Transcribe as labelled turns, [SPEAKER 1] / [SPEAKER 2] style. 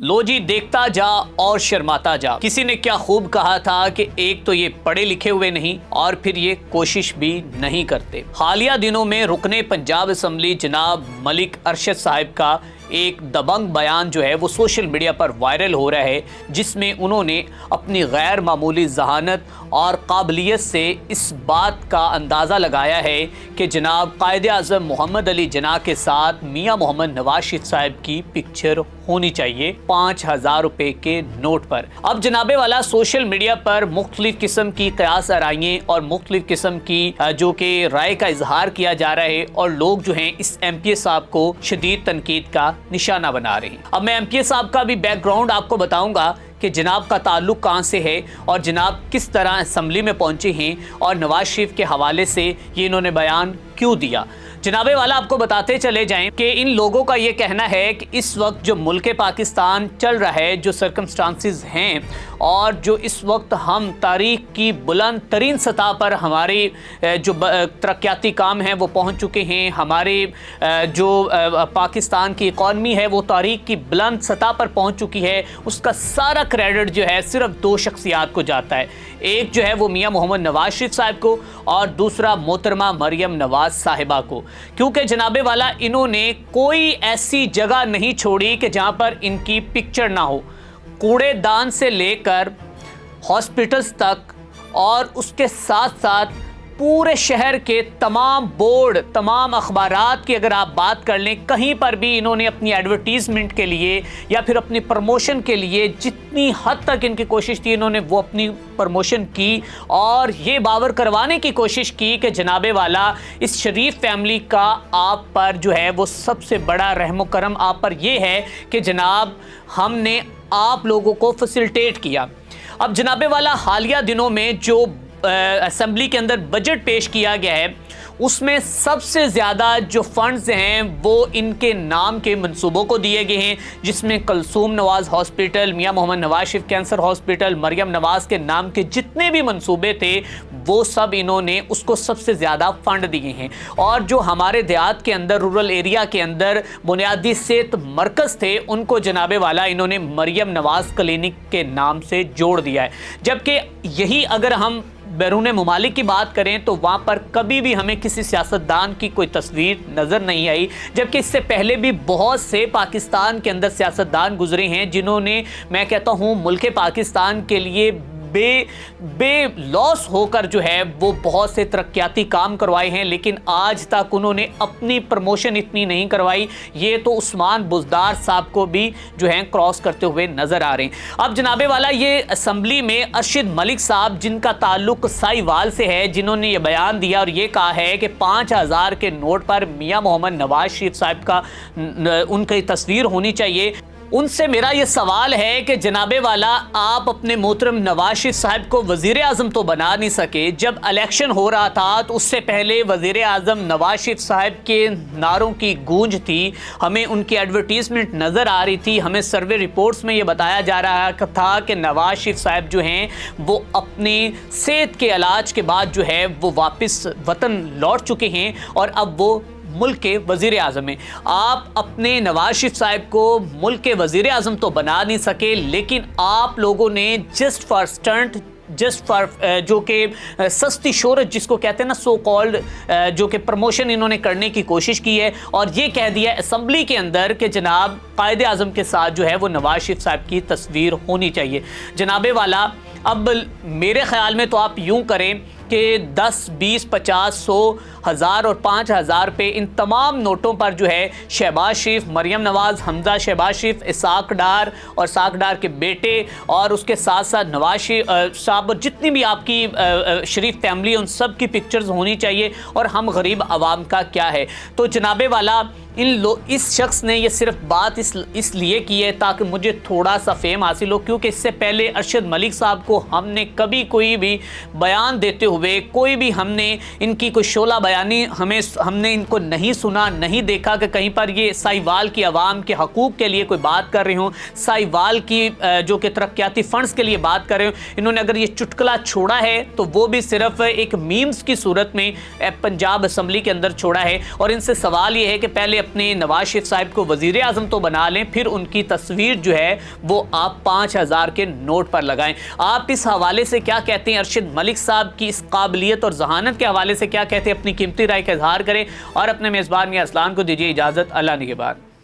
[SPEAKER 1] لو جی دیکھتا جا اور شرماتا جا. کسی نے کیا خوب کہا تھا کہ ایک تو یہ پڑھے لکھے ہوئے نہیں اور پھر یہ کوشش بھی نہیں کرتے. حالیہ دنوں میں رکن پنجاب اسمبلی جناب ملک ارشد صاحب کا ایک دبنگ بیان جو ہے وہ سوشل میڈیا پر وائرل ہو رہا ہے، جس میں انہوں نے اپنی غیر معمولی ذہانت اور قابلیت سے اس بات کا اندازہ لگایا ہے کہ جناب قائد اعظم محمد علی جناح کے ساتھ میاں محمد نواز شریف صاحب کی پکچر ہونی چاہیے 5000 روپے کے نوٹ پر. اب جناب والا سوشل میڈیا پر مختلف قسم کی قیاس آرائیاں اور مختلف قسم کی جو کہ رائے کا اظہار کیا جا رہا ہے، اور لوگ جو ہیں اس ایم پی اے صاحب کو شدید تنقید کا نشانہ بنا رہے ہیں. اب میں ایم پی اے صاحب کا بھی بیک گراؤنڈ آپ کو بتاؤں گا کہ جناب کا تعلق کہاں سے ہے اور جناب کس طرح اسمبلی میں پہنچے ہیں اور نواز شریف کے حوالے سے یہ انہوں نے بیان کیوں دیا. جناب والا آپ کو بتاتے چلے جائیں کہ ان لوگوں کا یہ کہنا ہے کہ اس وقت جو ملک پاکستان چل رہا ہے، جو سرکمسٹانسز ہیں اور جو اس وقت ہم تاریخ کی بلند ترین سطح پر ہماری جو ترقیاتی کام ہیں وہ پہنچ چکے ہیں، ہمارے جو پاکستان کی اکانومی ہے وہ تاریخ کی بلند سطح پر پہنچ چکی ہے، اس کا سارا کریڈٹ جو ہے صرف دو شخصیات کو جاتا ہے. ایک جو ہے وہ میاں محمد نواز شریف صاحب کو اور دوسرا محترمہ مریم نواز صاحبہ کو، کیونکہ جناب والا انہوں نے کوئی ایسی جگہ نہیں چھوڑی کہ جہاں پر ان کی پکچر نہ ہو. کوڑے دان سے لے کر ہاسپٹلز تک اور اس کے ساتھ ساتھ پورے شہر کے تمام بورڈ، تمام اخبارات کی اگر آپ بات کر لیں، کہیں پر بھی انہوں نے اپنی ایڈورٹیزمنٹ کے لیے یا پھر اپنی پروموشن کے لیے جتنی حد تک ان کی کوشش تھی انہوں نے وہ اپنی پروموشن کی اور یہ باور کروانے کی کوشش کی کہ جناب والا اس شریف فیملی کا آپ پر جو ہے وہ سب سے بڑا رحم و کرم آپ پر یہ ہے کہ جناب ہم نے آپ لوگوں کو فیسلٹیٹ کیا. اب جناب والا حالیہ دنوں میں جو اسمبلی کے اندر بجٹ پیش کیا گیا ہے اس میں سب سے زیادہ جو فنڈز ہیں وہ ان کے نام کے منصوبوں کو دیے گئے ہیں، جس میں کلثوم نواز ہاسپٹل، میاں محمد نواز شریف کینسر ہاسپٹل، مریم نواز کے نام کے جتنے بھی منصوبے تھے وہ سب انہوں نے اس کو سب سے زیادہ فنڈ دیے ہیں. اور جو ہمارے دیہات کے اندر رورل ایریا کے اندر بنیادی صحت مرکز تھے ان کو جناب والا انہوں نے مریم نواز کلینک کے نام سے جوڑ دیا ہے. جبکہ یہی اگر ہم بیرون ممالک کی بات کریں تو وہاں پر کبھی بھی ہمیں کسی سیاستدان کی کوئی تصویر نظر نہیں آئی، جبکہ اس سے پہلے بھی بہت سے پاکستان کے اندر سیاستدان گزرے ہیں جنہوں نے میں کہتا ہوں ملک پاکستان کے لیے بے لاس ہو کر جو ہے وہ بہت سے ترقیاتی کام کروائے ہیں، لیکن آج تک انہوں نے اپنی پروموشن اتنی نہیں کروائی. یہ تو عثمان بزدار صاحب کو بھی جو ہے کراس کرتے ہوئے نظر آ رہے ہیں. اب جناب والا یہ اسمبلی میں ارشد ملک صاحب جن کا تعلق سائی وال سے ہے، جنہوں نے یہ بیان دیا اور یہ کہا ہے کہ 5000 کے نوٹ پر میاں محمد نواز شریف صاحب کا ان کی تصویر ہونی چاہیے. ان سے میرا یہ سوال ہے کہ جناب والا آپ اپنے محترم نواز شریف صاحب کو وزیر اعظم تو بنا نہیں سکے. جب الیکشن ہو رہا تھا تو اس سے پہلے وزیر اعظم نواز شریف صاحب کے نعروں کی گونج تھی، ہمیں ان کی ایڈورٹیزمنٹ نظر آ رہی تھی، ہمیں سروے رپورٹس میں یہ بتایا جا رہا تھا کہ نواز شریف صاحب جو ہیں وہ اپنی صحت کے علاج کے بعد جو ہے وہ واپس وطن لوٹ چکے ہیں اور اب وہ ملک کے وزیر اعظم ہیں. آپ اپنے نواز شریف صاحب کو ملک کے وزیر اعظم تو بنا نہیں سکے، لیکن آپ لوگوں نے just for stunt, just for جو کہ سستی شہرت جس کو کہتے ہیں نا، سو کالڈ جو کہ پروموشن انہوں نے کرنے کی کوشش کی ہے اور یہ کہہ دیا اسمبلی کے اندر کہ جناب قائد اعظم کے ساتھ جو ہے وہ نواز شریف صاحب کی تصویر ہونی چاہیے. جناب والا اب میرے خیال میں تو آپ یوں کریں کہ 10، 20، 50، 100، 1000 اور 5000 پہ ان تمام نوٹوں پر جو ہے شہباز شریف، مریم نواز، حمزہ شہباز شریف، اسحاق ڈار اور اسحاق ڈار کے بیٹے اور اس کے ساتھ ساتھ نواز شریف صاحب اور جتنی بھی آپ کی شریف فیملی ان سب کی پکچرز ہونی چاہیے. اور ہم غریب عوام کا کیا ہے؟ تو جناب والا اس شخص نے یہ صرف بات اس لیے کی ہے تاکہ مجھے تھوڑا سا فیم حاصل ہو، کیونکہ اس سے پہلے ارشد ملک صاحب کو ہم نے کبھی کوئی بھی بیان دیتے ہوئے، کوئی بھی ہم نے ان کی کوئی شعلہ بیانی ہم نے ان کو نہیں سنا، نہیں دیکھا کہ کہیں پر یہ سائی وال کی عوام کے حقوق کے لیے کوئی بات کر رہے ہوں، سائی وال کی جو کہ ترقیاتی فنڈز کے لیے بات کر رہے ہوں. انہوں نے اگر یہ چٹکلا چھوڑا ہے تو وہ بھی صرف ایک میمز کی صورت میں پنجاب اسمبلی کے اندر چھوڑا ہے. اور ان سے سوال یہ ہے کہ پہلے اپنے نواز شریف صاحب کو وزیر اعظم تو بنا لیں، پھر ان کی تصویر جو ہے وہ آپ 5000 کے نوٹ پر لگائیں۔ آپ اس حوالے سے کیا کہتے ہیں؟ ارشد ملک صاحب کی اس قابلیت اور ذہانت کے حوالے سے کیا کہتے ہیں؟ اپنی قیمتی رائے کا اظہار کریں اور اپنے میزبان میاں اسلام کو دیجیے اجازت۔ اللہ نگہبان۔